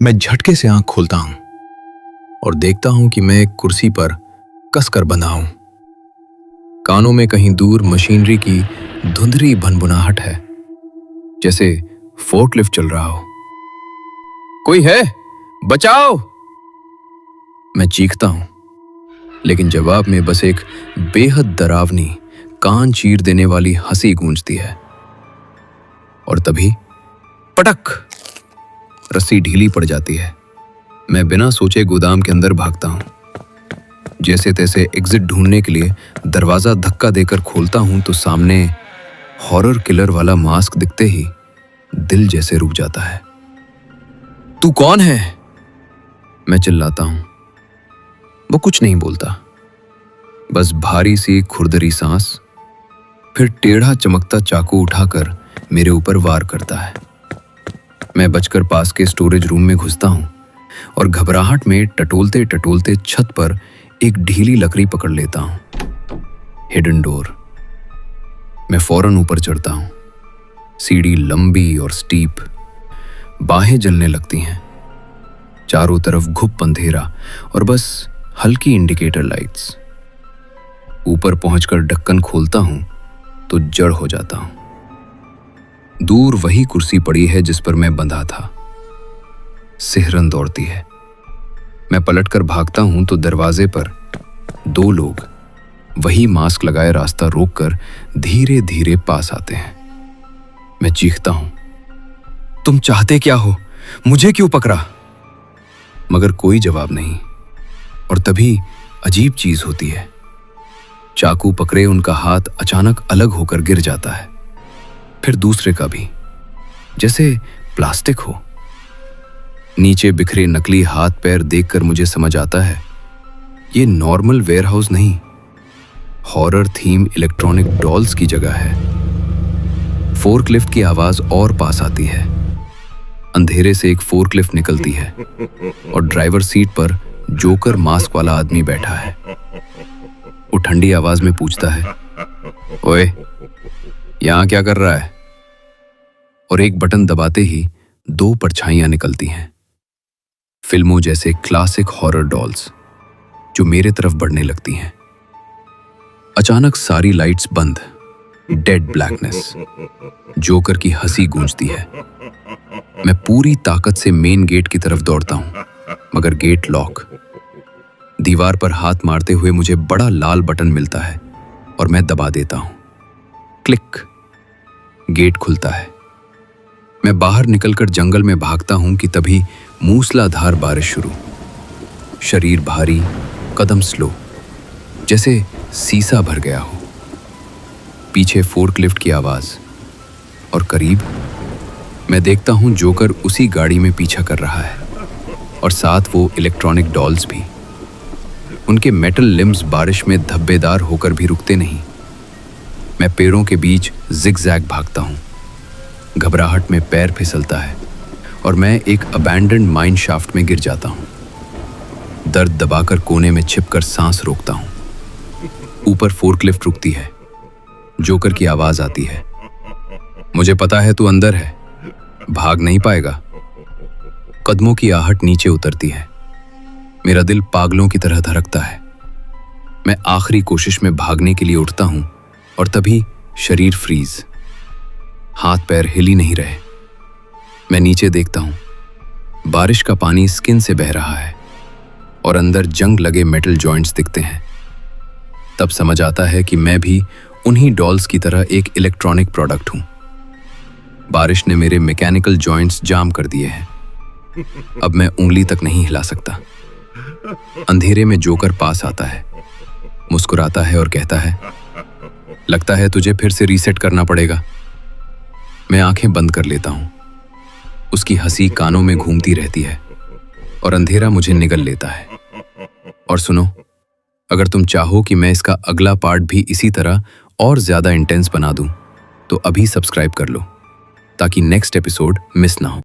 मैं झटके से आंख खोलता हूं और देखता हूं कि मैं एक कुर्सी पर कसकर बंधा हूं। कानों में कहीं दूर मशीनरी की धुंधली भनभुनाहट है, जैसे फोर्कलिफ्ट चल रहा हो। कोई है, बचाओ! मैं चीखता हूं, लेकिन जवाब में बस एक बेहद डरावनी, कान चीर देने वाली हंसी गूंजती है। और तभी पटक! रस्सी ढीली पड़ जाती है। मैं बिना सोचे गोदाम के अंदर भागता हूं। जैसे तैसे एग्जिट ढूंढने के लिए दरवाजा धक्का देकर खोलता हूं तो सामने हॉरर किलर वाला मास्क दिखते ही दिल जैसे रुक जाता है। तू कौन है? मैं चिल्लाता हूं। वो कुछ नहीं बोलता, बस भारी सी खुरदरी सांस, फिर टेढ़ा चमकता चाकू उठाकर मेरे ऊपर वार करता है। मैं बचकर पास के स्टोरेज रूम में घुसता हूं और घबराहट में टटोलते टटोलते छत पर एक ढीली लकड़ी पकड़ लेता हूं। Hidden door. मैं फौरन ऊपर चढ़ता हूं। सीढ़ी लंबी और स्टीप, बाहें जलने लगती हैं। चारों तरफ घुप अंधेरा और बस हल्की इंडिकेटर लाइट्स। ऊपर पहुंचकर ढक्कन खोलता हूं तो जड़ हो जाता हूं। दूर वही कुर्सी पड़ी है जिस पर मैं बंधा था। सिहरन दौड़ती है। मैं पलटकर भागता हूं तो दरवाजे पर दो लोग वही मास्क लगाए रास्ता रोककर धीरे धीरे पास आते हैं। मैं चीखता हूं, तुम चाहते क्या हो? मुझे क्यों पकड़ा? मगर कोई जवाब नहीं। और तभी अजीब चीज होती है। चाकू पकड़े उनका हाथ अचानक अलग होकर गिर जाता है, फिर दूसरे का भी, जैसे प्लास्टिक हो। नीचे बिखरे नकली हाथ पैर देखकर मुझे समझ आता है, ये नॉर्मल वेयरहाउस नहीं, हॉरर थीम इलेक्ट्रॉनिक डॉल्स की जगह है। फोर्कलिफ्ट की आवाज और पास आती है। अंधेरे से एक फोर्कलिफ्ट निकलती है और ड्राइवर सीट पर जोकर मास्क वाला आदमी बैठा है। वो ठंडी आवाज में पूछता है, ओए, यहां क्या कर रहा है? और एक बटन दबाते ही दो परछाइयां निकलती हैं, फिल्मों जैसे क्लासिक हॉरर डॉल्स, जो मेरे तरफ बढ़ने लगती हैं। अचानक सारी लाइट्स बंद, डेड ब्लैकनेस। जोकर की हंसी गूंजती है। मैं पूरी ताकत से मेन गेट की तरफ दौड़ता हूं, मगर गेट लॉक। दीवार पर हाथ मारते हुए मुझे बड़ा लाल बटन मिलता है और मैं दबा देता हूं। क्लिक! गेट खुलता है। मैं बाहर निकलकर जंगल में भागता हूं कि तभी मूसलाधार बारिश शुरू। शरीर भारी, कदम स्लो, जैसे सीसा भर गया हो। पीछे फोर्कलिफ्ट की आवाज और करीब मैं देखता हूं जोकर उसी गाड़ी में पीछा कर रहा है और साथ वो इलेक्ट्रॉनिक डॉल्स भी। उनके मेटल लिम्स बारिश में धब्बेदार होकर भी रुकते नहीं। मैं पेड़ों के बीच जिगजैग भागता हूं। घबराहट में पैर फिसलता है और मैं एक अबैंडन्ड माइन शाफ्ट में गिर जाता हूं। दर्द दबाकर कोने में छिपकर सांस रोकता हूं। ऊपर फोर्कलिफ्ट रुकती है। जोकर की आवाज आती है, मुझे पता है तू अंदर है, भाग नहीं पाएगा। कदमों की आहट नीचे उतरती है। मेरा दिल पागलों की तरह धड़कता है। मैं आखिरी कोशिश में भागने के लिए उठता हूं और तभी शरीर फ्रीज। हाथ पैर हिल ही नहीं रहे। मैं नीचे देखता हूं। बारिश का पानी स्किन से बह रहा है और अंदर जंग लगे मेटल जॉइंट्स दिखते हैं। तब समझ आता है कि मैं भी उन्हीं डॉल्स की तरह एक इलेक्ट्रॉनिक प्रोडक्ट हूं। बारिश ने मेरे मैकेनिकल जॉइंट्स जाम कर दिए हैं। अब मैं उंगली तक नहीं हिला सकता। अंधेरे में जोकर पास आता है, मुस्कुराता है और कहता है, लगता है तुझे फिर से रीसेट करना पड़ेगा। मैं आंखें बंद कर लेता हूं। उसकी हंसी कानों में घूमती रहती है और अंधेरा मुझे निगल लेता है। और सुनो, अगर तुम चाहो कि मैं इसका अगला पार्ट भी इसी तरह और ज्यादा इंटेंस बना दूं, तो अभी सब्सक्राइब कर लो ताकि नेक्स्ट एपिसोड मिस ना हो।